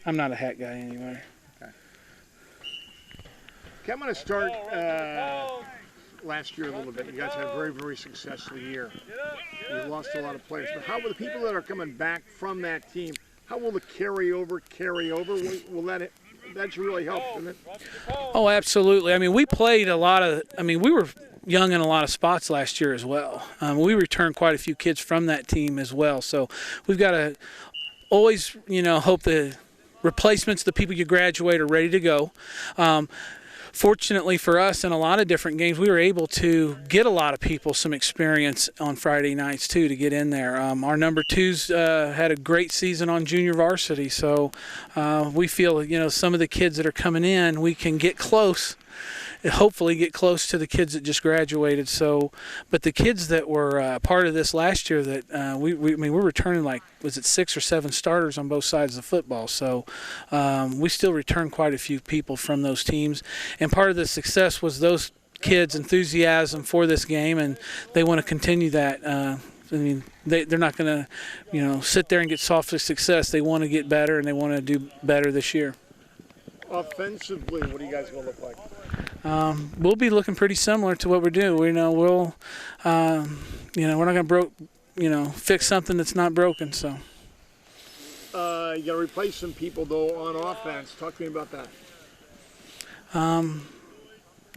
I'm not a hat guy anyway. Okay, I'm going to start last year a little bit. You guys had a very, very successful year. You lost a lot of players. But how will the people that are coming back from that team, how will the carryover? Will that should really help, shouldn't it? Oh, absolutely. I mean, we played a lot of – I mean, we were young in a lot of spots last year as well. We returned quite a few kids from that team as well. So we've got to always, hope the replacements, the people you graduate, are ready to go. Fortunately for us, in a lot of different games, we were able to get a lot of people some experience on Friday nights, too, to get in there. Our number twos had a great season on junior varsity, so we feel, some of the kids that are coming in, we can get close, hopefully get close to the kids that just graduated. So, but the kids that were part of this last year, that we're returning, like, was it 6 or 7 starters on both sides of the football. So we still return quite a few people from those teams. And part of the success was those kids' enthusiasm for this game, and they want to continue that. I mean, they're not going to, sit there and get soft success. They want to get better, and they want to do better this year. Offensively, what are you guys going to look like? We'll be looking pretty similar to what we're doing. We're not going to fix something that's not broken. So. You got to replace some people though on offense. Talk to me about that.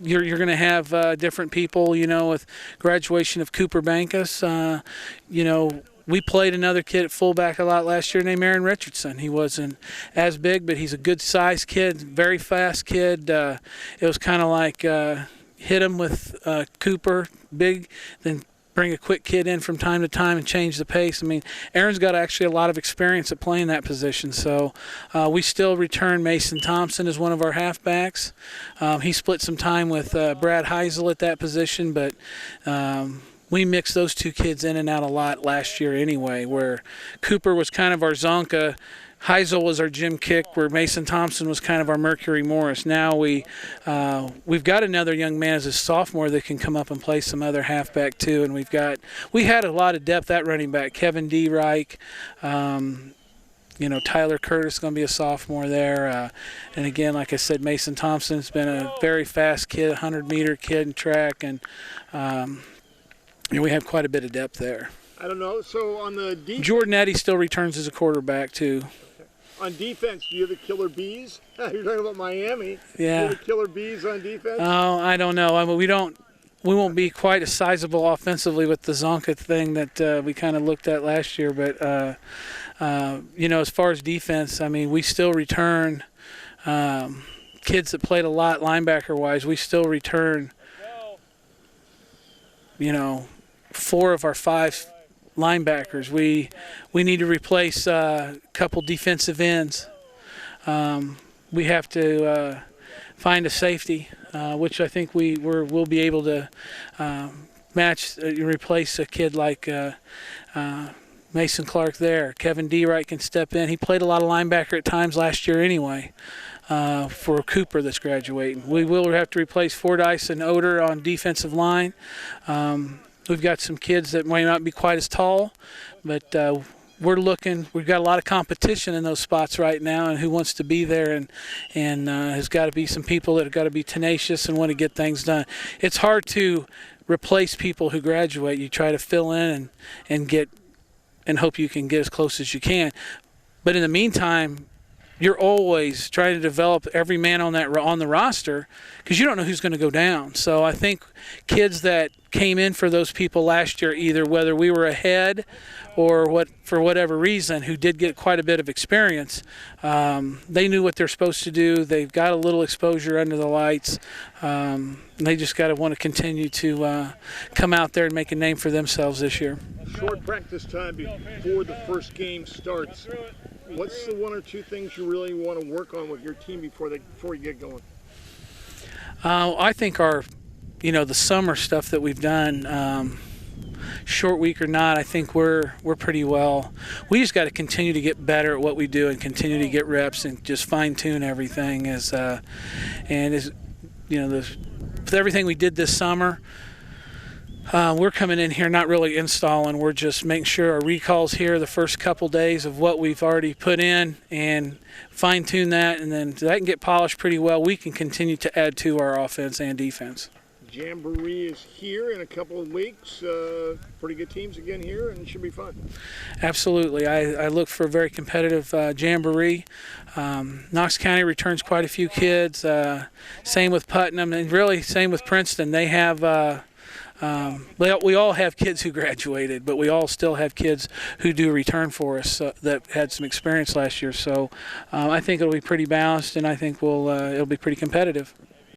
You're going to have different people. With graduation of Cooper Bankus. We played another kid at fullback a lot last year named Aaron Richardson. He wasn't as big, but he's a good-sized kid, very fast kid. It was kind of like hit him with Cooper, big, then bring a quick kid in from time to time and change the pace. I mean, Aaron's got actually a lot of experience at playing that position. So we still return Mason Thompson as one of our halfbacks. He split some time with Brad Heisel at that position, but we mixed those two kids in and out a lot last year anyway, where Cooper was kind of our Zonka, Heisel was our Jim Kick, where Mason Thompson was kind of our Mercury Morris. Now we've got another young man as a sophomore that can come up and play some other halfback too, and we had a lot of depth at running back. Kevin D. Reich, Tyler Curtis is going to be a sophomore there. And again, like I said, Mason Thompson's been a very fast kid, 100-meter kid in track, and we have quite a bit of depth there. I don't know. So on the defense, Jordan Eddy still returns as a quarterback too. Okay. On defense, do you have the killer bees? You're talking about Miami. Yeah. Do you have the killer bees on defense? Oh, I don't know. I mean, we won't be quite as sizable offensively with the Zonka thing that we kind of looked at last year. But as far as defense, I mean, we still return kids that played a lot linebacker-wise. We still return, 4 of our 5 linebackers. We need to replace a couple defensive ends. We have to find a safety, which I think we'll be able to replace a kid like Mason Clark there. Kevin D. Wright can step in. He played a lot of linebacker at times last year anyway. For Cooper that's graduating. We will have to replace Fordyce and Oder on defensive line. We've got some kids that might not be quite as tall, but we're looking. We've got a lot of competition in those spots right now, and who wants to be there, and has got to be some people that have got to be tenacious and want to get things done. It's hard to replace people who graduate. You try to fill in and hope you can get as close as you can, but in the meantime, you're always trying to develop every man on the roster because you don't know who's going to go down. So I think kids that came in for those people last year, either whether we were ahead or for whatever reason, who did get quite a bit of experience, they knew what they're supposed to do. They've got a little exposure under the lights. They just got to want to continue to come out there and make a name for themselves this year. Short practice time before the first game starts. What's the 1 or 2 things you really want to work on with your team before you get going? I think the summer stuff that we've done, short week or not, I think we're pretty well. We just got to continue to get better at what we do and continue to get reps and just fine tune everything. With everything we did this summer, We're coming in here not really installing. We're just making sure our recall's here the first couple days of what we've already put in and fine-tune that, and then that can get polished pretty well. We can continue to add to our offense and defense. Jamboree is here in a couple of weeks. Pretty good teams again here, and it should be fun. Absolutely. I look for a very competitive Jamboree. Knox County returns quite a few kids. Same with Putnam, and really same with Princeton. They have we all have kids who graduated, but we all still have kids who do return for us that had some experience last year. So I think it'll be pretty balanced, and I think it'll be pretty competitive.